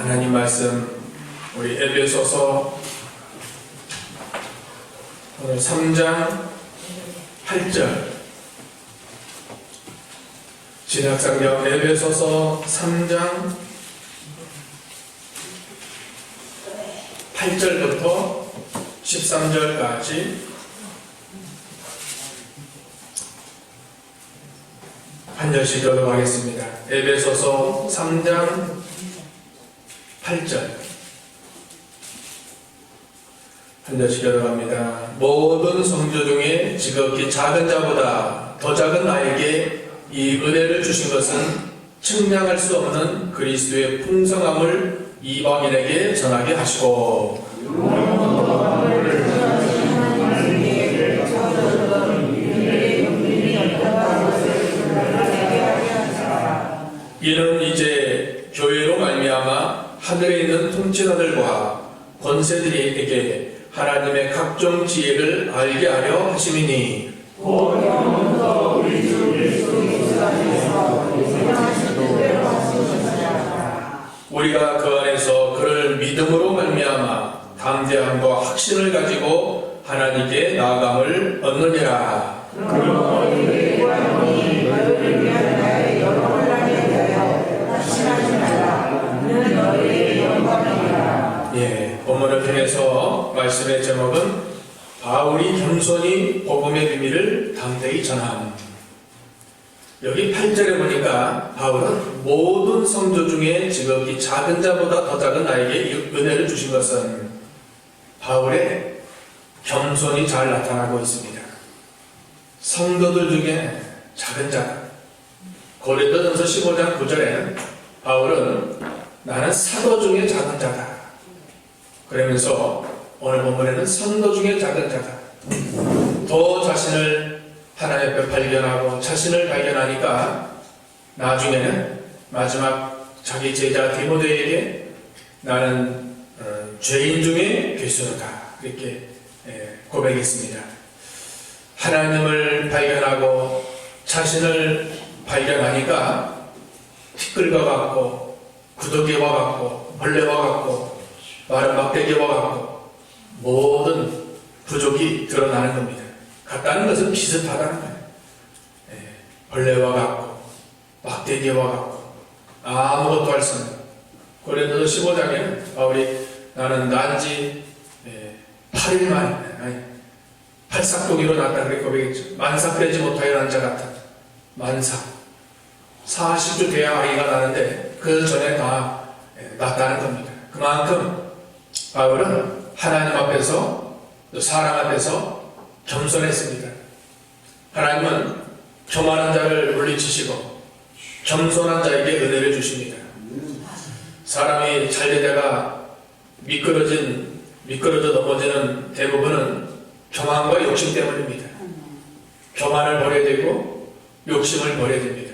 하나님 말씀 우리 에베소서 오늘 3장 8절 신약성경 에베소서 3장 8절부터 13절까지 한 절씩 읽어가겠습니다. 에베소서 3장 8절 한 절씩 읽어갑니다. 모든 성도 중에 지극히 작은 자보다 더 작은 나에게 이 은혜를 주신 것은 측량할 수 없는 그리스도의 풍성함을 이방인에게 전하게 하시고 이는 이제 교회로 말미암아 하늘에 있는 통치자들과 권세들에게 하나님의 각종 지혜를 알게 하려 하심이니 우리가 그 안에서 그를 믿음으로 말미암아 담대함과 확신을 가지고 하나님께 나아감을 얻느니라. 본문을 통해서 말씀의 제목은 바울이 겸손히 복음의 비밀을 담대히 전함. 여기 8절에 보니까 바울은 모든 성도 중에 지극히 작은 자보다 더 작은 나에게 은혜를 주신 것은 바울의 겸손이 잘 나타나고 있습니다. 성도들 중에 작은 자다. 고린도전서 15장 9절에 바울은 나는 사도 중에 작은 자다. 그러면서 오늘 본문에는 성도 중에 작은 자다. 더 자신을 하나님 앞에 발견하고 자신을 발견하니까 나중에는 마지막 자기 제자 디모데에게 나는 죄인 중에 괴수로다 이렇게 고백했습니다. 하나님을 발견하고 자신을 발견하니까 티끌과 같고 구더기와 같고 벌레와 같고 마른 막대기와 같고 모든 부족이 드러나는 겁니다. 같다는 것은 비슷하다는 거예요. 벌레와 같고 막대기와 같고 아무것도 할 수 없는. 고린도서 15장에는 바울이 나는 난지 8일 만에 팔싹동이로 났다 그렇게 고백했죠. 만삭되지 못하여 난 자 같다. 만삭 40주 돼야 아이가 나는데 그 전에 다 났다는 겁니다. 그만큼 바울은 하나님 앞에서 또 사람 앞에서 겸손했습니다. 하나님은 교만한 자를 물리치시고 겸손한 자에게 은혜를 주십니다. 사람이 잘되다가 미끄러져 넘어지는 대부분은 교만과 욕심 때문입니다. 교만을 버려야 되고 욕심을 버려야 됩니다.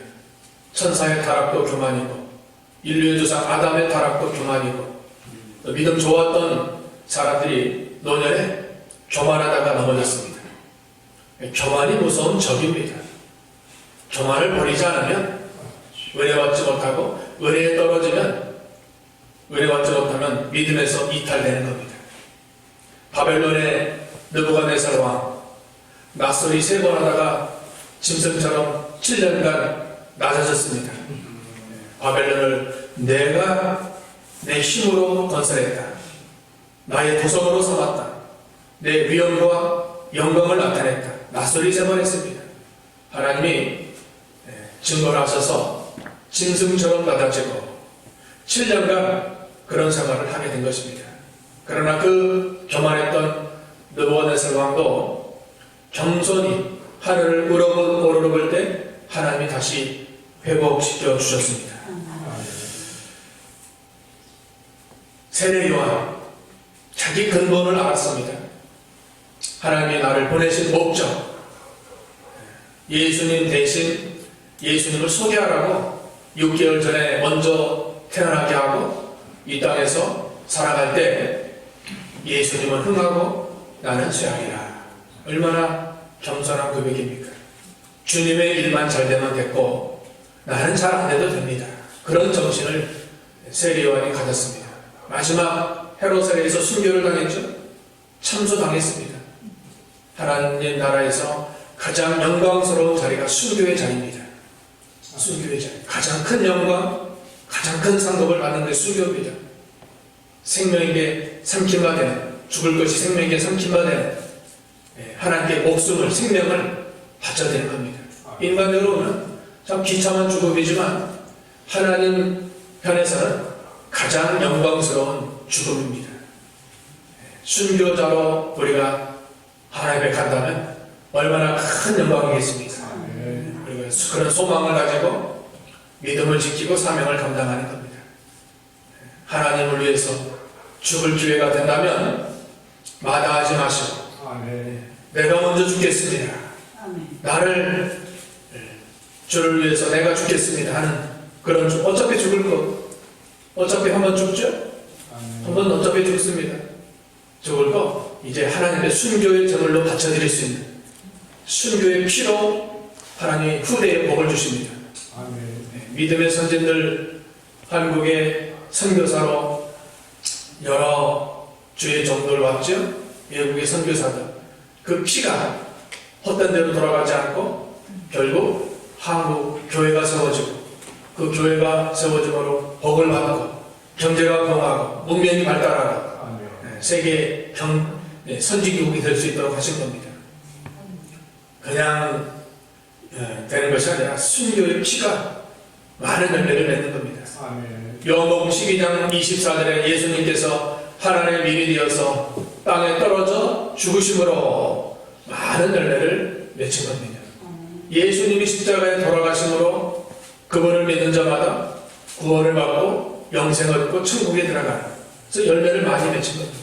천사의 타락도 교만이고 인류의 조상 아담의 타락도 교만이고 믿음 좋았던 사람들이 노년에 교만하다가 넘어졌습니다. 교만이 무서운 적입니다. 교만을 버리지 않으면 은혜받지 못하고 은혜에 떨어지면 은혜받지 못하면 믿음에서 이탈되는 겁니다. 바벨론의 느부갓네살 왕 낯설이 3번 하다가 짐승처럼 7년간 낮아졌습니다. 바벨론을 내가 내 힘으로 건설했다. 나의 도성으로 삼았다. 내 위엄과 영광을 나타냈다. 낯설이 3번 했습니다. 하나님이 증거를 하셔서 짐승처럼 낮아지고 7년간 그런 생활을 하게 된 것입니다. 그러나 그 교만했던 느부갓네살 왕도 겸손히 하늘을 우러볼 때 하나님이 다시 회복시켜 주셨습니다. 세례 요한 자기 근본을 알았습니다. 하나님이 나를 보내신 목적, 예수님 대신 예수님을 소개하라고 6개월 전에 먼저 태어나게 하고 이 땅에서 살아갈 때 예수님은 흥하고 나는 쇠하리라. 얼마나 겸손한 고백입니까? 주님의 일만 잘 되면 됐고 나는 잘 안 해도 됩니다. 그런 정신을 세례 요한이 가졌습니다. 마지막 헤롯 세례에서 순교를 당했죠. 참소당했습니다. 하나님 나라에서 가장 영광스러운 자리가 순교의 자리입니다. 순교의 자리. 가장 큰 영광, 가장 큰 상급을 받는 게 순교입니다. 생명에게 삼킴바 되는, 죽을 것이 생명에게 삼킴바 되는, 하나님께 목숨을, 생명을 바쳐야 되는 겁니다. 인간으로는 참 비참한 죽음이지만 하나님 편에서는 가장 영광스러운 죽음입니다. 순교자로 우리가 하나님에 간다면 얼마나 큰 영광이겠습니까? 우리가 그런 소망을 가지고 믿음을 지키고 사명을 감당하는 겁니다. 하나님을 위해서 죽을 기회가 된다면 마다하지 마시고 내가 먼저 죽겠습니다. 나를 주를 위해서 내가 죽겠습니다 하는 그런 어차피 죽을 것, 어차피 한번 죽죠? 한번 어차피 죽습니다. 죽을 거 이제 하나님의 순교의 제물로 바쳐드릴 수 있는 순교의 피로 하나님이 후대에 복을 주십니다. 믿음의 선진들, 한국의 선교사로 여러 주의 종들 왔죠? 외국의 선교사들. 그 피가 헛된 데로 돌아가지 않고 결국 한국 교회가 세워지고 그 교회가 세워짐으로 복을 받고 경제가 공하고 문명이 발달하고 세계 선진국이 될 수 있도록 하신 겁니다. 그냥 되는 것이 아니라 순교의 피가 많은 열매를 맺는 겁니다. 요한복음 12장 24절에 예수님께서 하나님의 밀이 되어서 땅에 떨어져 죽으심으로 많은 열매를 맺힌 겁니다. 예수님이 십자가에 돌아가심으로 그분을 믿는 자마다 구원을 받고 영생을 얻고 천국에 들어가는, 그래서 열매를 많이 맺힌 겁니다.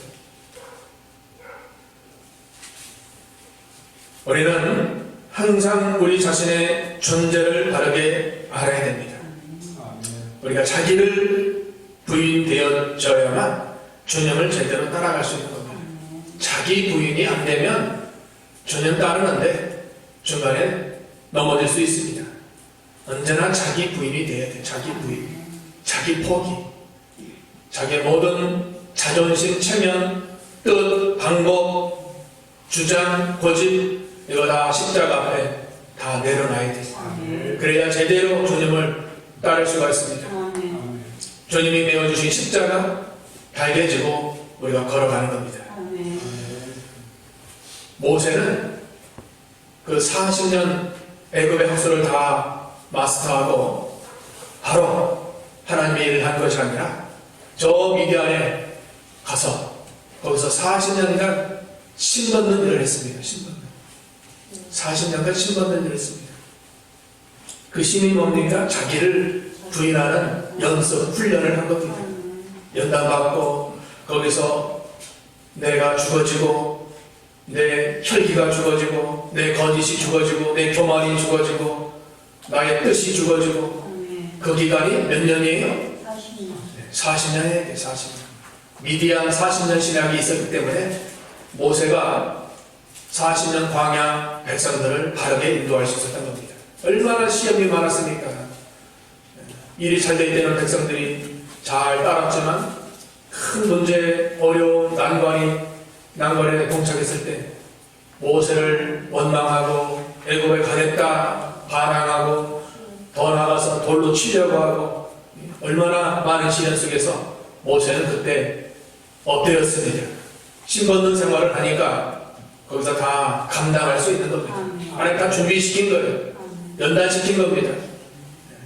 우리는 항상 우리 자신의 존재를 바르게 알아야 됩니다. 우리가 자기를 부인되어져야만 주님을 제대로 따라갈 수 있는 겁니다. 자기 부인이 안 되면 주님 따르는데 중간에 넘어질 수 있습니다. 언제나 자기 부인이 돼야 돼. 자기 부인, 자기 포기, 자기의 모든 자존심, 체면, 뜻, 방법, 주장, 고집 이거 다 십자가 앞에 다 내려놔야 돼. 그래야 제대로 주님을 따를 수가 있습니다. 주님이 메어주신 십자가 달개지고 우리가 걸어가는 겁니다. 모세는 그 40년 애굽의 학술을 다 마스터하고 바로 하나님의 일을 한 것이 아니라 저 미디안에 가서 거기서 40년간 신받는 일을 했습니다. 40년간 신받는 일을 했습니다. 그 신이 뭡니까? 자기를 부인하는 연습, 훈련을 한 겁니다. 연단받고 거기서 내가 죽어지고 내 혈기가 죽어지고 내 거짓이 죽어지고 내 교만이 죽어지고 나의 뜻이 죽어지고 그 기간이 몇 년이에요? 40년이에요. 40년. 미디안 40년 신학이 있었기 때문에 모세가 40년 광야 백성들을 바르게 인도할 수 있었던 겁니다. 얼마나 시험이 많았습니까? 일이 잘 될 때는 백성들이 잘 따랐지만 큰 문제, 어려움, 난관에 봉착했을 때 모세를 원망하고 애굽에 가겠다 반항하고 더 나가서 돌로 치려고 하고 얼마나 많은 시련 속에서 모세는 그때 엎드렸습니다. 신받는 생활을 하니까 거기서 다 감당할 수 있는 겁니다. 하나님 다 준비시킨 거예요. 연단시킨 겁니다.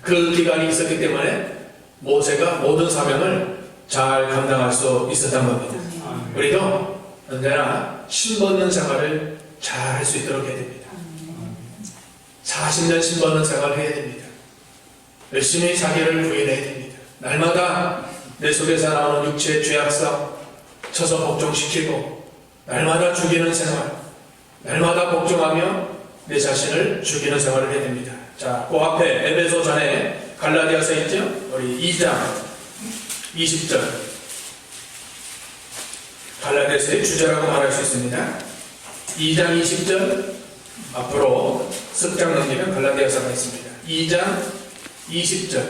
그 기간이 있었기 때문에 모세가 모든 사명을 잘 감당할 수 있었던 겁니다. 우리도 언제나 신받는 생활을 잘 할 수 있도록 해야 됩니다. 40년 신받는 생활을 해야 됩니다. 열심히 자기를 부인해야 됩니다. 날마다 내 속에서 나오는 육체의 죄악성 쳐서 복종시키고 날마다 죽이는 생활, 날마다 복종하며 내 자신을 죽이는 생활을 해야 됩니다. 자, 그 앞에 에베소 전에 갈라디아서 있죠? 우리 2장 20절 갈라디아서의 주제라고 말할 수 있습니다. 2장 20절 앞으로 습장 넘기면 갈라디아서가 있습니다. 2장 20절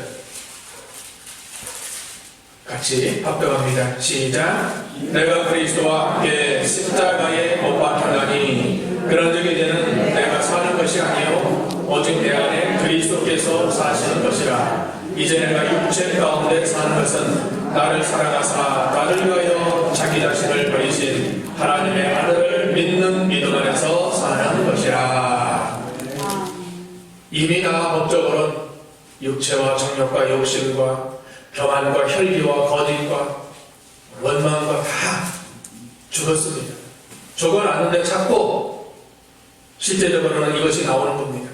같이 합독합니다. 시작. 내가 그리스도와 함께 십자가에 못 박혔나니 그런즉 이제는 내가 사는 것이 아니요 오직 내 안에 그리스도께서 사시는 것이라. 이제 내가 육체 가운데 사는 것은 나를 사랑하사 나를 위하여 자기 자신을 버리신 하나님의 아들을 믿는 믿음 안에서 사는 것이라. 이미 나 법적으로는 육체와 정욕과 욕심과 교만과 혈기와 거짓과 원망과 다 죽었습니다. 죽어놨는데 자꾸 실제적으로는 이것이 나오는 겁니다.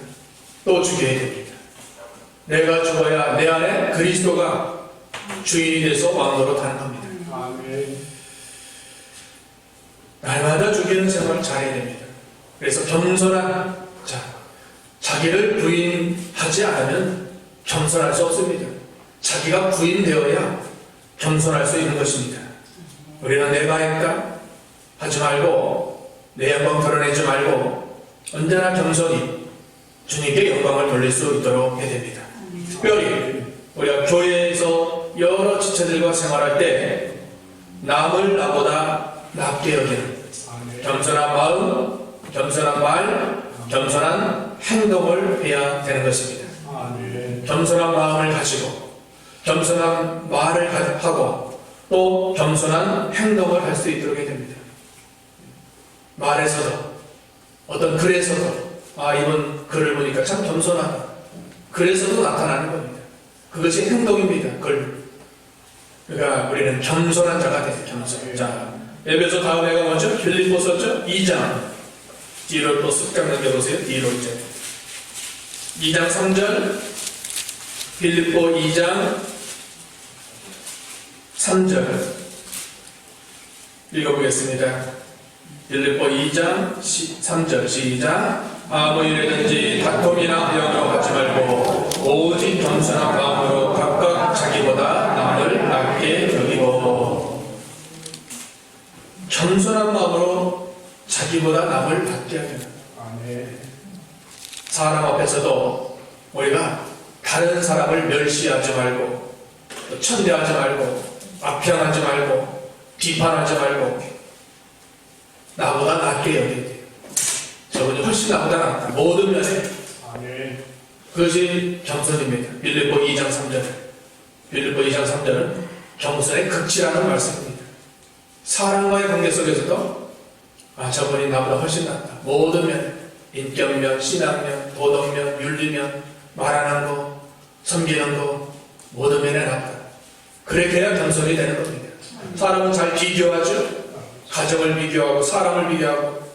또 죽여야 됩니다. 내가 죽어야 내 안에 그리스도가 주인이 돼서 왕으로 타는 겁니다. 날마다 죽이는 생활을 잘해야 됩니다. 그래서 겸손한 자기를 부인하지 않으면 겸손할 수 없습니다. 자기가 부인되어야 겸손할 수 있는 것입니다. 우리는 내가 했다 하지 말고 내 영광 드러내지 말고 언제나 겸손히 주님께 영광을 돌릴 수 있도록 해야 됩니다. 특별히 우리가 교회에서 여러 지체들과 생활할 때 남을 나보다 낮게 여기는 겸손한 마음, 겸손한 말, 겸손한 행동을 해야 되는 것입니다. 겸손한 마음을 가지고 겸손한 말을 하고 또 겸손한 행동을 할 수 있도록 해야 됩니다. 말에서도 어떤 글에서도 이번 글을 보니까 참 겸손하다. 글에서도 나타나는 겁니다. 그것이 행동입니다. 글. 그러니까 우리는 겸손한 자가 되는 겸손. 자, 에베소 다음에가 뭐죠? 빌립보서죠? 2장. 뒤로 또 쓱 넘겨보세요. 뒤로 이제 2장 3절 빌립보 2장 3절 읽어보겠습니다. 빌립보 2장 3절 시작. 아무 일에든지 다툼이나 병으로 하지 말고 오직 겸손한 마음으로 각각 자기보다 남을 낮게 여기고. 겸손한 마음으로 자기보다 남을 낮게 하는. 사람 앞에서도 우리가 다른 사람을 멸시하지 말고 천대하지 말고 악평하지 말고 비판하지 말고 나보다 낮게 여겨야 돼요. 저분이 훨씬 나보다 낫다. 모든 면에. 그것이 겸손입니다. 빌립보 2장 3절. 빌립보 2장 3절은 겸손의 극치라는 말씀입니다. 사람과의 관계 속에서도 저분이 나보다 훨씬 낫다. 모든 면, 인격면, 신앙면, 도덕면, 윤리면, 말하는 거, 섬기는 거, 모든 면에 낫다. 그렇게 해야 겸손이 되는 겁니다. 사람은 잘 비교하죠. 가정을 비교하고 사람을 비교하고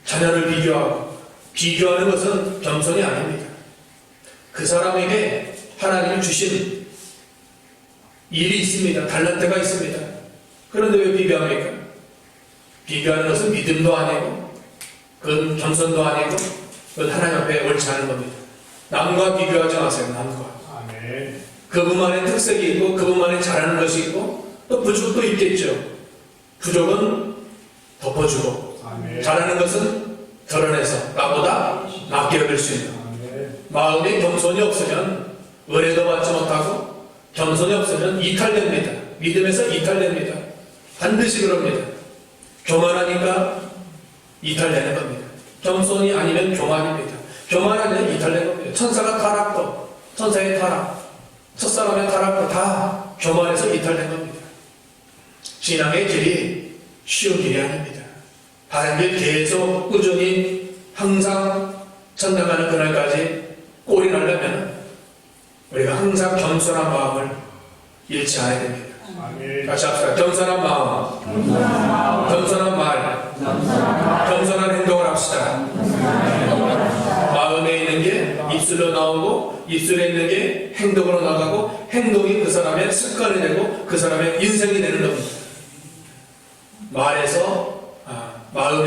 자녀를 비교하고. 비교하는 것은 겸손이 아닙니다. 그 사람에게 하나님이 주신 일이 있습니다. 달란트가 있습니다. 그런데 왜 비교합니까? 비교하는 것은 믿음도 아니고 그건 겸손도 아니고 그건 하나님 앞에 옳지 않은 겁니다. 남과 비교하지 마세요. 남과. 그분만의 특색이 있고 그분만의 잘하는 것이 있고 또 부족도 있겠죠. 부족은 덮어주고 잘하는 것은 드러내서 나보다 낮게 여길 수 있는. 마음에 겸손이 없으면 은혜도 받지 못하고 겸손이 없으면 이탈됩니다. 믿음에서 이탈됩니다. 반드시 그럽니다. 교만하니까 이탈되는 겁니다. 겸손이 아니면 교만입니다. 교만하면 이탈되는 겁니다. 천사가 타락도 천사의 타락, 첫사람의 타락도 다 교만해서 이탈된 겁니다. 신앙의 길이 쉬운 길이 아닙니다. 바른 길 계속 꾸준히 항상 전당하는 그날까지 꼴이 나려면 우리가 항상 겸손한 마음을 잃지 않아야 됩니다. 다시 합시다. 겸손한 마음, 겸손한 말, 겸손한 행동을 합시다. 마음에 있는 게 입술로 나오고 입술에 있는 게 행동으로 나가고 행동이 그 사람의 습관이 되고 그 사람의 인생이 되는 겁니다. 마음에서 말로,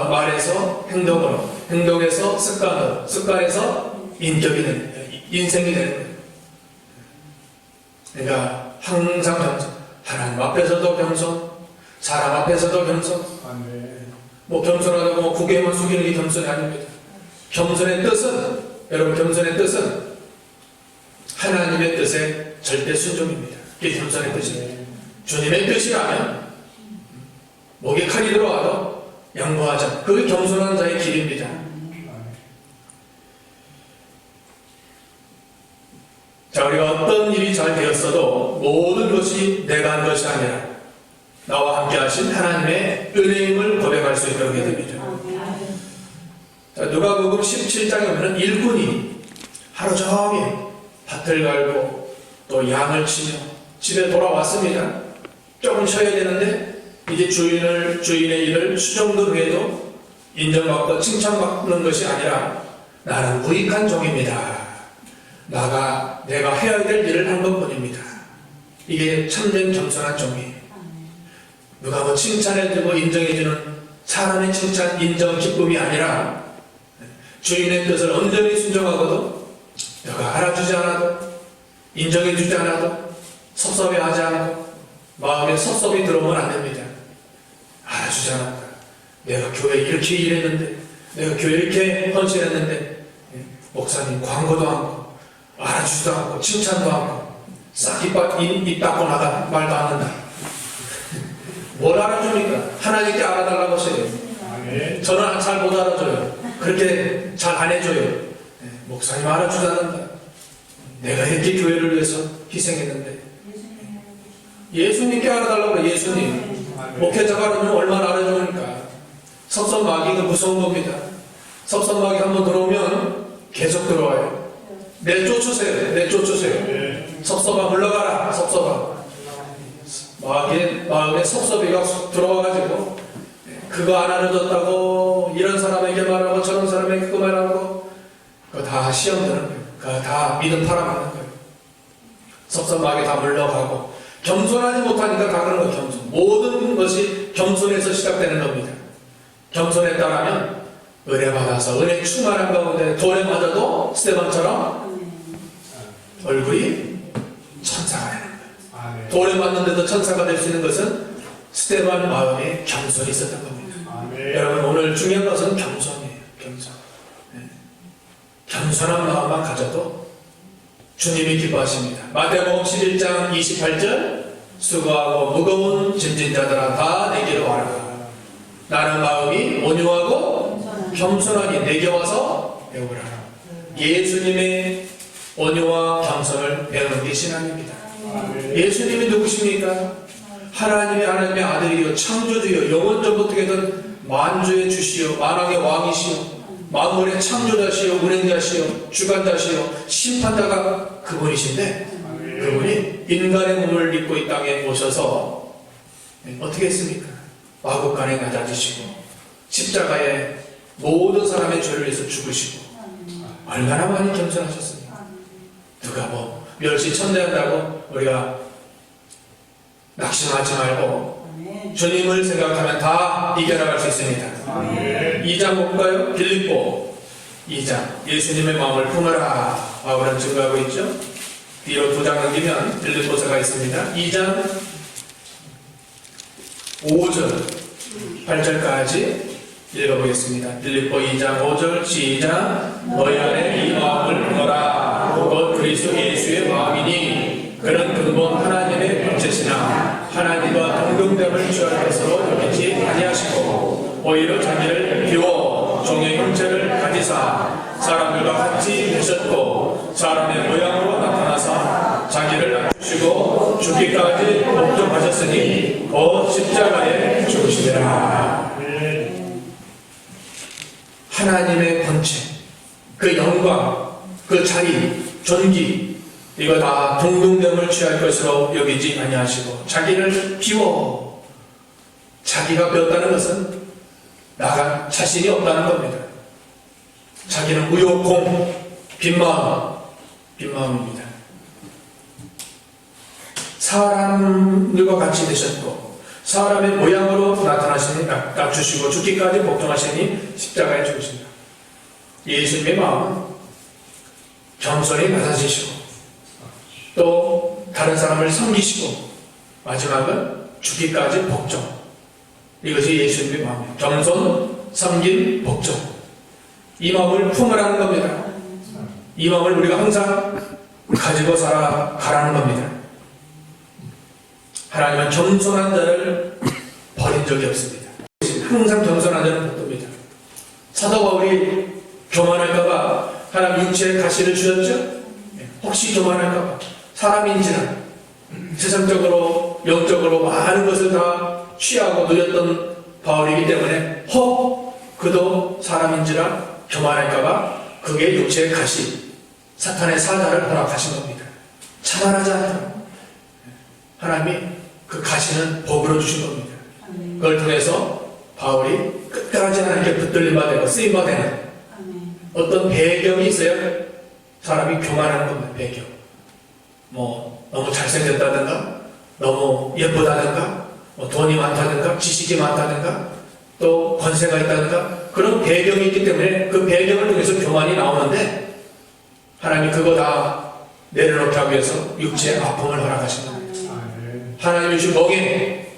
말에서 행동으로, 행동에서 습관으로, 습관에서 인격이 되는 거예요. 인생이 되는 거예요. 그러니까 항상 겸손, 하나님 앞에서도 겸손, 사람 앞에서도 겸손. 뭐 겸손하다고 고개만 숙이는 게 겸손이 아닙니다. 겸손의 뜻은, 여러분 겸손의 뜻은 하나님의 뜻에 절대 순종입니다. 그게 겸손의 뜻입니다. 주님의 뜻이라면 목에 칼이 들어와도 양보하자. 그게 겸손한 자의 길입니다. 자, 우리가 어떤 일이 잘 되었어도 모든 것이 내가 한 것이 아니라 나와 함께 하신 하나님의 은혜임을 고백할 수 있도록 해야 됩니다. 자, 누가복음 17장에 보면 일꾼이 하루 종일 밭을 갈고 또 양을 치며 집에 돌아왔습니다. 조금 쉬어야 되는데 이제 주인의 일을 수정도 해도 인정받고 칭찬받는 것이 아니라 나는 무익한 종입니다. 내가 해야 될 일을 한 것뿐입니다. 이게 참된 겸손한 종이에요. 누가 뭐 칭찬해주고 인정해주는 사람의 칭찬, 인정, 기쁨이 아니라 주인의 뜻을 온전히 순종하고도 너가 알아주지 않아도 인정해주지 않아도 섭섭해하지 않고 마음에 섭섭이 들어오면 안 됩니다. 알아주지 않았다. 내가 교회 이렇게 일했는데 내가 교회 이렇게 헌신했는데 목사님 광고도 않고 알아주지도 않고 칭찬도 않고 싹 입 닫고 나가 말도 안 한다. 뭘 알아줍니까? 하나님께 알아달라고 하세요. 저는 잘 못 알아줘요. 그렇게 잘 안 해줘요. 목사님 알아주지 않는다. 내가 이렇게 교회를 위해서 희생했는데 예수님께 알아달라고 그래. 예수님 목회자가 그러면 얼마나 알아주니까. 섭섭마귀가 무서운 겁니다. 섭섭마귀 한번 들어오면 계속 들어와요. 내쫓으세요. 섭섭아 물러가라. 섭섭아. 마음에 섭섭이가 들어와가지고 그거 안 알아줬다고 이런 사람에게 말하고 저런 사람에게 그거 말하고 그거 다 시험 드는 거예요. 그거 다 믿음 팔아먹는 거예요. 섭섭하게 다 물러가고 겸손하지 못하니까 다 그런 거예요. 겸손. 모든 것이 겸손에서 시작되는 겁니다. 겸손했다라면 은혜 받아서 은혜 충만한 가운데 돌에 맞아도 스테반처럼 얼굴이 천사가 되는 거예요. 돌에 맞는데도 천사가 될 수 있는 것은 스테반 마음에 겸손이 있었던 겁니다. 여러분 오늘 중요한 것은 겸손이에요. 겸손. 겸손한 마음만 가져도 주님이 기뻐하십니다. 마태복음 11장 28절 수고하고 무거운 짐진 자들아 다 내게로 와라. 나는 마음이 온유하고 겸손하니 내게 와서 배우라. 예수님의 온유와 겸손을 배우는 게 신앙입니다. 예수님이 누구십니까? 하나님의 아들이요 창조주요 영원전부터던 만주의 주시요 만왕의 왕이시요 만물의 창조자시요 운행자시요 주관자시요 심판자가 그분이신데 그분이 인간의 몸을 입고 이 땅에 오셔서 어떻게 했습니까? 마구간에 낮아지시고 십자가에 모든 사람의 죄를 위해서 죽으시고 얼마나 많이 겸손하셨습니까? 누가 뭐 멸시천대한다고 우리가 낙심하지 말고 주님을 생각하면 다 이겨나갈 수 있습니다. 2장 볼까요? 빌립보 2장 예수님의 마음을 품어라 바울은 증거하고 있죠. 뒤로 2장 넘기면 빌립보서가 있습니다. 2장 5절 8절까지 읽어보겠습니다. 빌립보 2장 5절 시작. 너희 안에 이 마음을 품어라 곧 그리스도 예수의 마음이니 그는 근본 하나님의 본체시나 하나님과 동등됨을 취할 것으로 여기지 아니하시고 오히려 자기를 비워 종의 형체를 가지사 사람들과 같이 되셨고 사람의 모양으로 나타나사 자기를 낮추시고 죽기까지 복종하셨으니 곧 십자가에 죽으시리라. 하나님의 본체, 그 영광, 그 자리, 존귀 이거 다 동등됨을 취할 것으로 여기지 아니하시고 자기를 비워. 자기가 비웠다는 것은 나가 자신이 없다는 겁니다. 자기는 우욕공, 빈마음입니다. 사람들과 같이 되셨고 사람의 모양으로 나타나시니 낮추시고 죽기까지 복종하시니 십자가에 죽으신다. 예수님의 마음은 겸손히 낮아지시고 또 다른 사람을 섬기시고 마지막은 죽기까지 복종. 이것이 예수님의 마음이에요. 겸손, 섬김, 복종. 이 마음을 품으라는 겁니다. 이 마음을 우리가 항상 가지고 살아가라는 겁니다. 하나님은 겸손한 자를 버린 적이 없습니다. 항상 겸손한 자는 복됩니다. 사도 바울이 교만할까봐 하나님 육체에 가시를 주셨죠? 혹시 교만할까봐 사람인지라 세상적으로 영적으로 많은 것을 다 취하고 누렸던 바울이기 때문에 그도 사람인지라 교만할까봐 그게 육체의 가시, 사탄의 사자를 허락하신 겁니다. 자만하지 않도록 하나님이 그 가시는 복으로 주신 겁니다. 그걸 통해서 바울이 끝까지 하나님께 붙들림바 되고 쓰임바 되는 어떤 배경이 있어야 사람이 교만하는 겁니다. 배경. 너무 잘생겼다든가, 너무 예쁘다든가, 돈이 많다든가, 지식이 많다든가, 또 권세가 있다든가, 그런 배경이 있기 때문에 그 배경을 통해서 교만이 나오는데, 하나님이 그거 다 내려놓기 하기 위해서 육체의 아픔을 허락하신 겁니다. 하나님이 주신 멍에,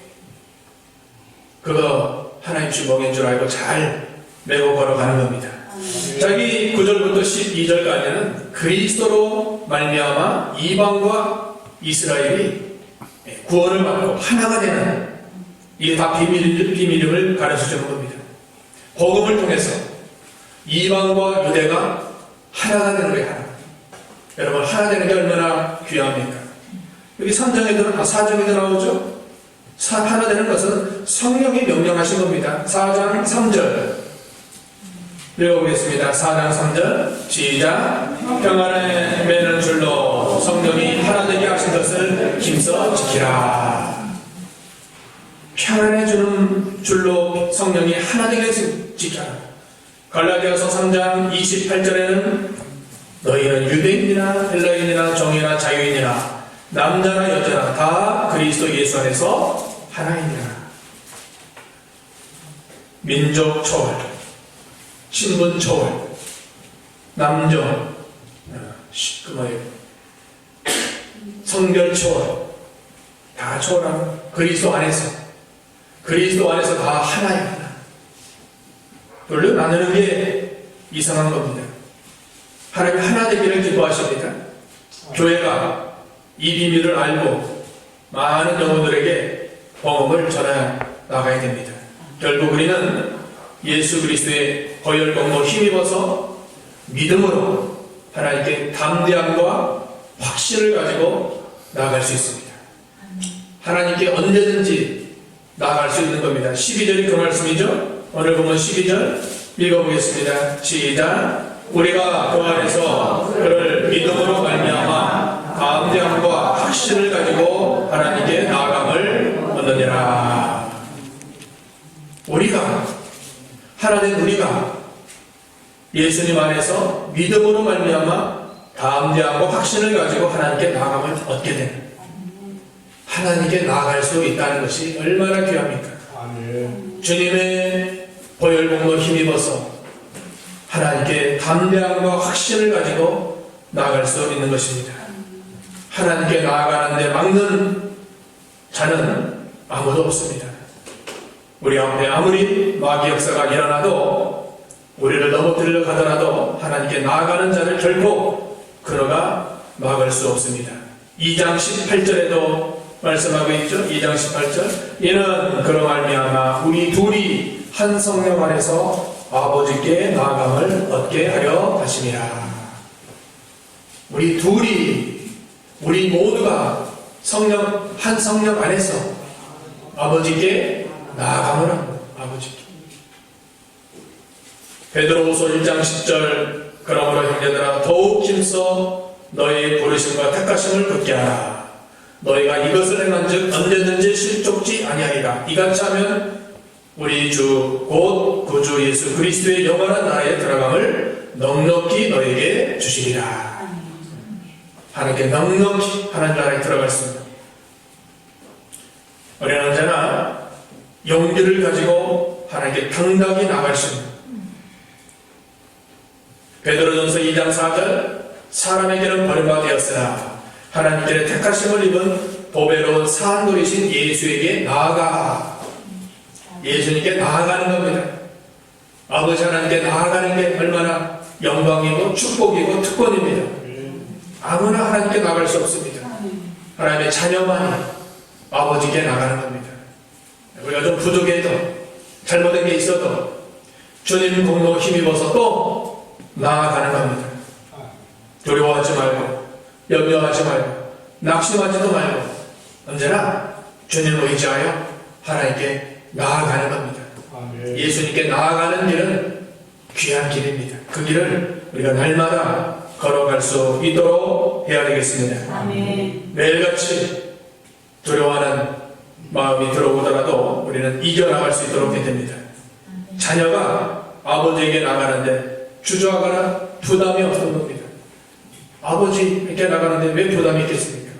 그거 하나님 주신 멍인 줄 알고 잘 메고 걸어가는 겁니다. 자기 9절부터 12절까지는 그리스도로 말미암아 이방과 이스라엘이 구원을 받고 하나가 되는, 이게 다 비밀임을 가르쳐 주는 겁니다. 복음을 통해서 이방과 유대가 하나가 되는 거예요. 하나. 여러분, 하나 되는 게 얼마나 귀합니까? 여기 3장에도 4장에도 나오죠. 하나 되는 것은 성령이 명령하신 겁니다. 4장 3절 읽어보겠습니다. 4장 3절 시작. 평안에 매는 줄로 성령이 하나 되게 하신 것을 힘써 지키라. 평안해 주는 줄로 성령이 하나 되게 지켜라. 갈라디아서 3장 28절에는 너희는 유대인이나 헬라인이나 종이나 자유인이나 남자나 여자나 다 그리스도 예수 안에서 하나이니라. 민족 초월, 신분 초월, 남종, 성별 초월, 다 초월하는 그리스도 안에서 다 하나야, 하나. 둘로 나누는 게 이상한 겁니다. 하나님 하나 되기를 기뻐하십니다. 교회가 이 비밀을 알고 많은 영혼들에게 복음을 전해 나가야 됩니다. 결국 우리는 예수 그리스도의 보혈 공로 힘입어서 믿음으로 하나님께 담대함과 확신을 가지고 나아갈 수 있습니다. 하나님께 언제든지 나아갈 수 있는 겁니다. 12절이 그 말씀이죠. 오늘 보면 12절 읽어보겠습니다. 시작. 우리가 그 안에서 그를 믿음으로 말미암아 담대함과 확신을 가지고 하나님께 나아감을 얻느니라. 우리가 하나님, 우리가 예수님 안에서 믿음으로 말미암아 담대함과 확신을 가지고 하나님께 나아감을 얻게 되는, 하나님께 나아갈 수 있다는 것이 얼마나 귀합니까? 주님의 보혈 공로 힘입어서 하나님께 담대함과 확신을 가지고 나아갈 수 있는 것입니다. 하나님께 나아가는데 막는 자는 아무도 없습니다. 우리 앞에 아무리 마귀 역사가 일어나도, 우리를 넘어뜨리려 하더라도 하나님께 나아가는 자를 결코 그가 막을 수 없습니다. 2장 18절에도 말씀하고 있죠. 2장 18절 이는 그로 말미암아 우리 둘이 한 성령 안에서 아버지께 나아감을 얻게 하려 하심이라. 우리 모두가 한 성령 안에서 아버지께 나아감을 합니다. 아버지께. 베드로후서 1장 10절 그러므로 형제들아 더욱 힘써 너희의 부르심과 택하심을 굳게 하라. 너희가 이것을 행한즉 언제든지 실족지 아니하리라. 이같이 하면 우리 주 곧 구주 예수 그리스도의 영원한 나라에 들어감을 넉넉히 너에게 주시리라. 하나님께 넉넉히 하나님 나라에 들어갈 수 있는 어린 자나 용기를 가지고 하나님께 당당히 나갈 수 있는, 베드로전서 2장 4절 사람에게는 버림받았으나 하나님께 택하심을 입은 보배로운 사한돌이신 예수에게 나아가. 예수님께 나아가는 겁니다. 아버지 하나님께 나아가는 게 얼마나 영광이고 축복이고 특권입니다. 아무나 하나님께 나갈 수 없습니다. 하나님의 자녀만이 아버지께 나가는 겁니다. 우리가 좀 부족해도 잘못된 게 있어도 주님 공로 힘입어서 또 나아가는 겁니다. 두려워하지 말고 염려하지 말고 낙심하지도 말고 언제나 주님을 의지하여 하나님께 나아가는 겁니다. 예수님께 나아가는 길은 귀한 길입니다. 그 길을 우리가 날마다 걸어갈 수 있도록 해야 되겠습니다. 매일같이 두려워하는 마음이 들어오더라도 우리는 이겨나갈 수 있도록 해야 됩니다. 자녀가 아버지에게 나가는데 주저하거나 부담이 없는 겁니다. 아버지에게 나가는데 왜 부담이 있겠습니까?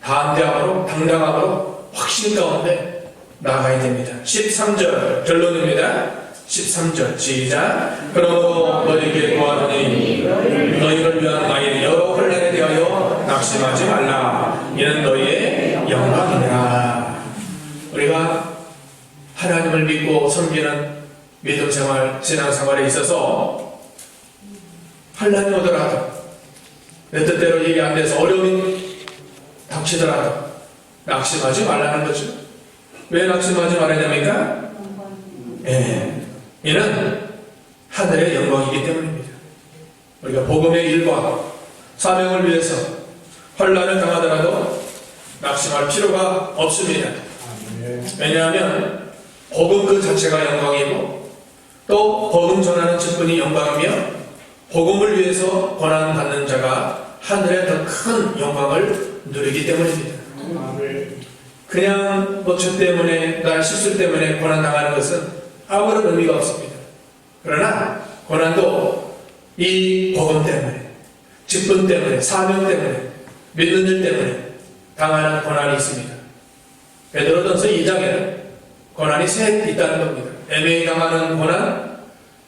담대함으로 당당함으로 확신 가운데 나가야 됩니다. 13절 결론입니다. 13절 시작. 그러므로 너희에게 구하노니 너희를 위한 나의 여러 혼란에 대하여 낙심하지 말라. 이는 너희의 영광이니라. 우리가 하나님을 믿고 섬기는 믿음생활, 신앙생활에 있어서 혼란이 오더라도 내 뜻대로 일이 안 돼서 어려움이 닥치더라도 낙심하지 말라는 거죠. 왜 낙심하지 말아야 됩니까? 이는 하늘의 영광이기 때문입니다. 우리가 복음의 일과 사명을 위해서 혼란을 당하더라도 낙심할 필요가 없습니다. 왜냐하면 복음 그 자체가 영광이고 또 복음 전하는 직분이 영광이며 복음을 위해서 고난받는 자가 하늘의 더 큰 영광을 누리기 때문입니다. 그냥 죄 때문에, 나의 실수 때문에 고난당하는 것은 아무런 의미가 없습니다. 그러나 고난도 이 복음 때문에, 직분 때문에, 사명 때문에, 믿는 일 때문에 당하는 고난이 있습니다. 베드로전서 2장에는 고난이 셋 있다는 겁니다. 애매히 당하는 고난,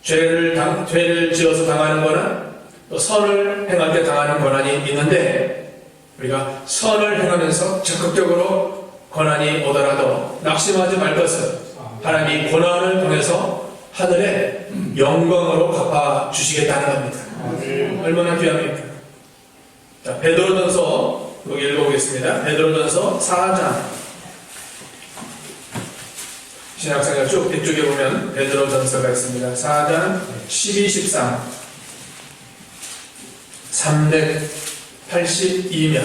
죄를 지어서 당하는 고난, 또 선을 행할 때 당하는 고난이 있는데 우리가 선을 행하면서 적극적으로 고난이 오더라도 낙심하지 말 것은 하나님이 고난을 통해서 하늘의 영광으로 갚아주시겠다는 겁니다. 얼마나 귀합니까? 자, 베드로전서 여기 읽어보겠습니다. 베드로전서 4장 신약성경 쭉 뒤쪽에 보면 베드로전서가 있습니다. 4장 12, 13 382면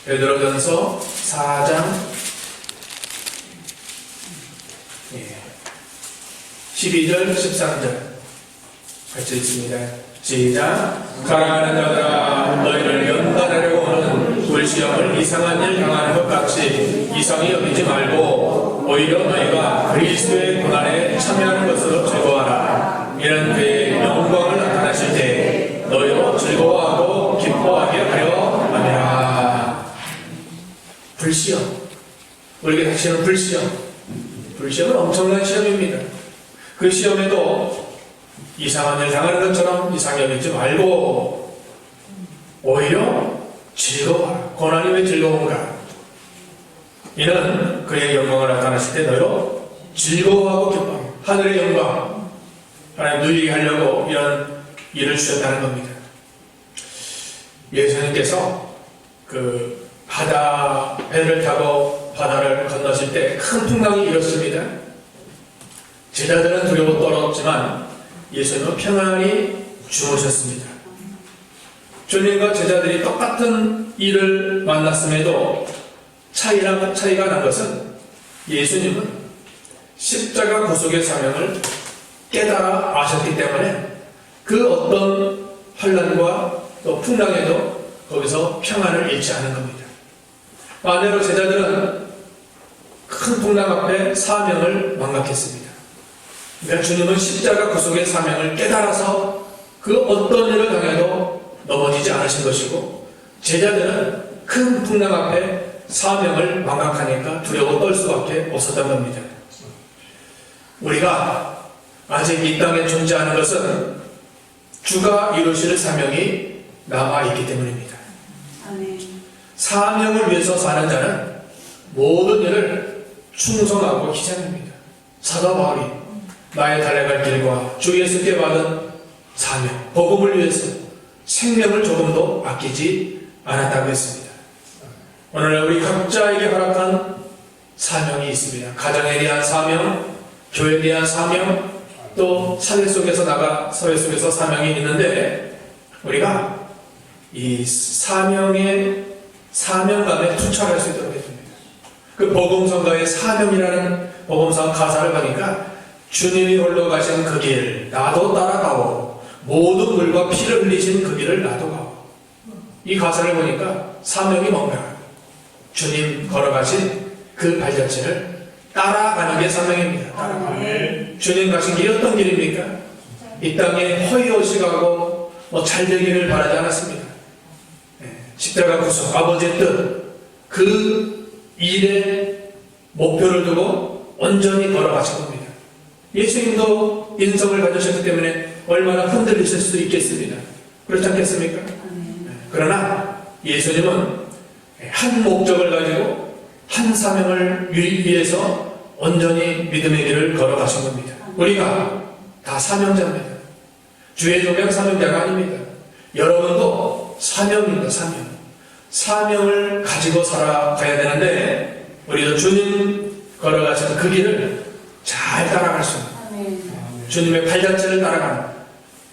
베드로전서 4장 12절 13절 같이 있습니다. 시작. 사랑하는 자들아 너희를 연단하려고 하는 불시험을 이상한 일 당하는 것 같이 이상히 여기지 말고 오히려 너희가 그리스도의 고난에 참여하는 것으로 즐거워하라. 이는 그의 영광을 나타내실 때 너희로 즐거워하고 기뻐하게 하려 함이라. 불시험, 우리에게 닥치는 불시험은 엄청난 시험입니다. 그 시험에도 이상한 일 당하는 것처럼 이상히 여기지 말고 오히려 즐거워하라. 고난이 왜 즐거운가? 이는 그의 영광을 나타내실 때 너희로 즐거워하고 기뻐하게 하늘의 영광 하나님 누리게 하려고 이런 일을 주셨다는 겁니다. 예수님께서 그 배를 타고 바다를 건너실 때 큰 풍랑이 일었습니다. 제자들은 두려워 떨었지만 예수님은 평안히 주무셨습니다. 주님과 제자들이 똑같은 일을 만났음에도 차이가 난 것은 예수님은 십자가 구속의 사명을 깨달아 아셨기 때문에 그 어떤 환난과 또 풍랑에도 거기서 평안을 잃지 않은 겁니다. 반대로 제자들은 큰 풍랑 앞에 사명을 망각했습니다. 그러니까 주님은 십자가 구속의 사명을 깨달아서 그 어떤 일을 당해도 넘어지지 않으신 것이고 제자들은 큰 풍랑 앞에 사명을 망각하니까 두려워 떨 수밖에 없었던 겁니다. 우리가 아직 이 땅에 존재하는 것은 주가 이루실 사명이 남아있기 때문입니다. 사명을 위해서 사는 자는 모든 일을 충성하고 희생합니다. 사도 바울이 나의 달려갈 길과 주 예수께 받은 사명, 복음을 위해서 생명을 조금도 아끼지 않았다고 했습니다. 오늘날 우리 각자에게 허락한 사명이 있습니다. 가정에 대한 사명, 교회에 대한 사명, 또 사회 속에서 사명이 있는데 우리가 이 사명감에 투철할 수 있도록 해줍니다. 그 복음성가의 사명이라는 복음성 가사를 보니까 주님이 홀로 가신 그 길 나도 따라가고 모든 물과 피를 흘리신 그 길을 나도 가고. 이 가사를 보니까 사명이 뭔가 주님 걸어가신 그 발자취를 따라가는 게 사명입니다. 따라가는. 주님 가신 길이 어떤 길입니까? 이 땅에 허이허식하고 잘 되기를 바라지 않았습니다. 십자가 구속, 아버지의 뜻, 그 일에 목표를 두고 온전히 걸어가신 겁니다. 예수님도 인성을 가지셨기 때문에 얼마나 흔들리실 수도 있겠습니다. 그렇지 않겠습니까? 그러나 예수님은 한 목적을 가지고 한 사명을 위해서 온전히 믿음의 길을 걸어가신 겁니다. 우리가 다 사명자입니다. 주의 종양 사명자가 아닙니다. 여러분도 사명입니다. 사명을 가지고 살아가야 되는데 우리도 주님 걸어가시는 그 길을 잘 따라갈 수 있는 주님의 발자취를 따라가는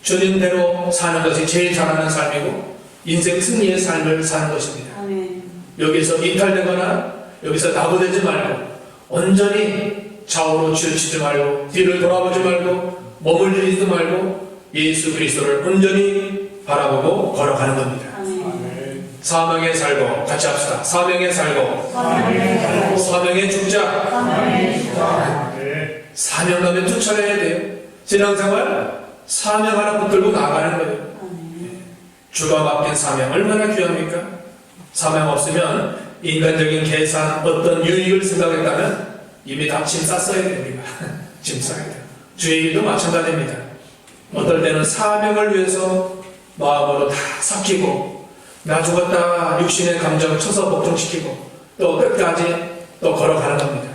주님대로 사는 것이 제일 잘하는 삶이고 인생 승리의 삶을 사는 것입니다. 여기서 이탈되거나 여기서 나부되지 말고 온전히 좌우로 치우치지 말고 뒤를 돌아보지 말고 몸을 들이지 말고 예수 그리스도를 온전히 바라보고 걸어가는 겁니다. 사명에 살고 같이 합시다. 사명에 살고 사명에 죽자. 사명감에 투철해야 돼요. 신앙생활 사명 하나 붙들고 나가는 거예요. 주가 맡긴 사명 얼마나 귀합니까? 사명 없으면 인간적인 계산 어떤 유익을 생각했다면 이미 다 짐 쌌어야 돼요. 우리가 짐 싸야 돼요. 주의 일도 마찬가지입니다. 어떨 때는 사명을 위해서 마음으로 다 삭히고 나 죽었다 육신의 감정을 쳐서 복종시키고 또 끝까지 또 걸어가는 겁니다.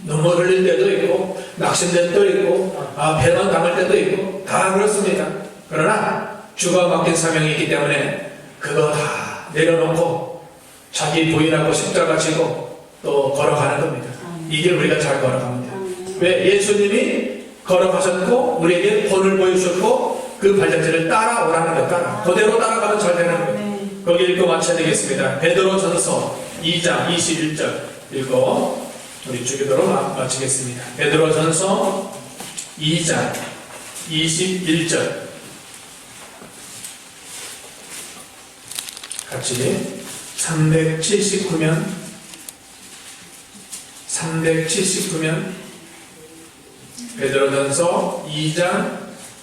눈물 흘릴 때도 있고 낙심될 때도 있고 배만 당할 때도 있고 다 그렇습니다. 그러나 주가 맡긴 사명이 있기 때문에 그거 다 내려놓고 자기 부인하고 십자가 지고 또 걸어가는 겁니다. 이게 우리가 잘 걸어갑니다. 왜? 예수님이 걸어가셨고 우리에게 본을 보여주셨고 그 발자취를 따라오라는 것. 그대로 따라가면 잘 되는 거예요. 거기 읽고 마쳐야 되겠습니다. 베드로전서 2장 21절 읽고 우리 주기도록 마치겠습니다. 베드로전서 2장 21절 같이 379면 베드로전서 2장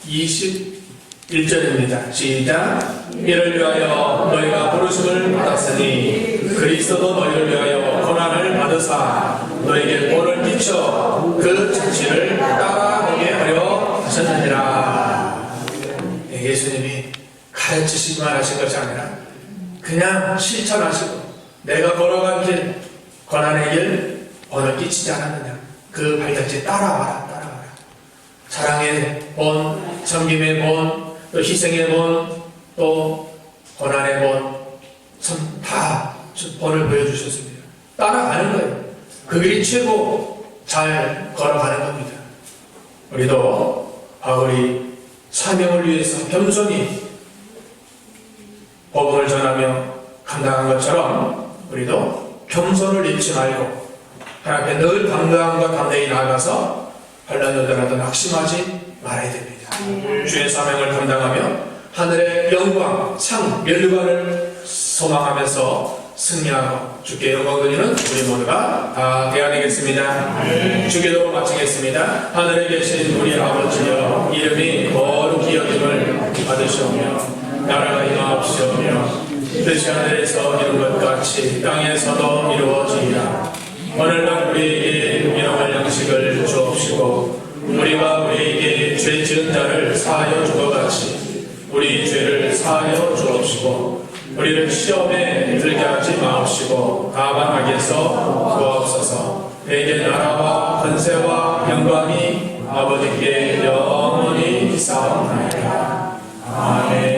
21절입니다. 시작. 이를 위하여 너희가 부르심을 받았으니 그리스도도 너희를 위하여 고난을 받으사 너희에게 본을 끼쳐 그 진실을 따라오게 하려 하셨느니라. 예수님이 가르치시기만 하신 것이 아니라 그냥 실천하시고 내가 걸어간 길, 고난의 길 본을 끼치지 않았느냐. 그 발자취 따라와라. 사랑의 본, 섬김의 본, 또 희생의 본, 또 고난의 본, 다 본을 보여주셨습니다. 따라가는 거예요. 그 길이 최고 잘 걸어가는 겁니다. 우리도 바울이 사명을 위해서 겸손히 복음을 전하며 감당한 것처럼 우리도 겸손을 잃지 말고 하나님께 늘 당당함과 담대히 나아가서 환난이 오더라도 낙심하지 말아야 됩니다. 주의 사명을 감당하며 하늘의 영광, 상, 면류관을 소망하면서 승리하고 주께 영광 드리는 우리 모두가 다 되어야 되겠습니다. 주기도로 마치겠습니다. 하늘에 계신 우리 아버지여 이름이 거룩히 여김을 받으시오며 나라가 임하옵시오며 뜻이 하늘에서 이룬 것 같이 땅에서도 이루어지리라. 오늘날 우리에게 일용할 양식을 주옵시고 우리가 우리에게 죄 지은 자를 사하여 주고같이 우리 죄를 사하여 주옵시고 우리를 시험에 들게 하지 마옵시고 다만 악에서 구하옵소서. 내게 나라와 권세와 영광이 아버지께 영원히 있사옵나이다. 아멘.